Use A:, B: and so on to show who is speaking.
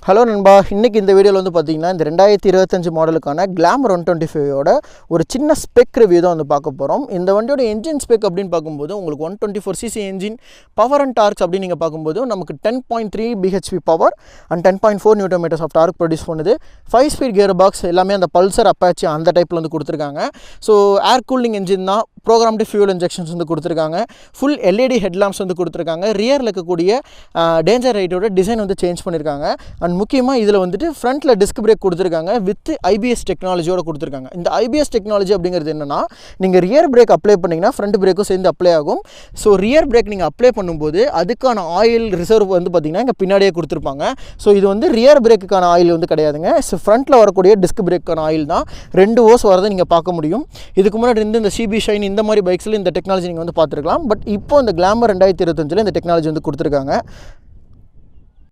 A: Hello நண்பா, இன்றைக்கி இந்த வீடியோவில் வந்து பார்த்திங்கன்னா இந்த 2025 மாடலுக்கான கிளாமர் 125ஓட ஒரு சின்ன ஸ்பெக் ரிவ்யூ தான் வந்து பார்க்க போகிறோம். இந்த வண்டியோட என்ஜின் ஸ்பெக் அப்படின்னு பார்க்கும்போது உங்களுக்கு 124cc engine power and darks அப்படின்னு நீங்கள் பார்க்கும்போது நமக்கு 10.3 bhp power and 10.4 Nm of torque produce பண்ணுது. 5 ஸ்பீட் கியர் பாக்ஸ் எல்லாமே அந்த பல்சர் அப்பாச்சி அந்த டைப்பில் வந்து கொடுத்துருக்காங்க. ஸோ ஏர் கூலிங் என்ஜின் தான். ப்ரோக்ராம்டு ஃபியூல் இன்ஜெக்ஷன்ஸ் வந்து கொடுத்துருக்காங்க. ஃபுல் LED ஹெட்லாம்ப்ஸ் வந்து கொடுத்துருக்காங்க. ரியரில் இருக்கக்கூடிய டேஞ்சர் ரைட்டோட டிசைன் வந்து சேஞ்ச் பண்ணியிருக்காங்க. அண்ட் முக்கியமாக இதில் வந்துட்டு ஃப்ரண்ட்டில் டிஸ்க் பிரேக் கொடுத்துருக்காங்க வித் IBS டெக்னாலஜியோட கொடுத்துருக்காங்க. இந்த IBS டெக்னாலஜி அப்படிங்கிறது என்னென்னா, நீங்கள் ரியர் பிரேக் அப்ளை பண்ணிங்கன்னா ஃப்ரண்ட் பிரேக்கும் சேர்ந்து அப்ளை ஆகும். ஸோ ரியர் பிரேக் நீங்கள் அப்ளை பண்ணும்போது அதுக்கான ஆயில் ரிசர்வ் வந்து பார்த்திங்கன்னா இங்கே பின்னாடியே கொடுத்துருப்பாங்க. ஸோ இது வந்து ரியர் பிரேக்குக்கான ஆயில் வந்து கிடையாதுங்க. ஸோ ஃப்ரண்ட்டில் வரக்கூடிய டிஸ்க் பிரேக்கான ஆயில் தான். 2 ஓஸ் வரதை நீங்கள் பார்க்க முடியும். இதுக்கு முன்னாடி இருந்து இந்த CB ஷைன் இந்த மாதிரி பைக்ஸில் இந்த டெக்னாலஜி நீங்கள் வந்து பார்த்துருக்கலாம். பட் இப்போ இந்த கிளாமர் 2025 இந்த டெக்னாலஜி வந்து கொடுத்துருக்காங்க.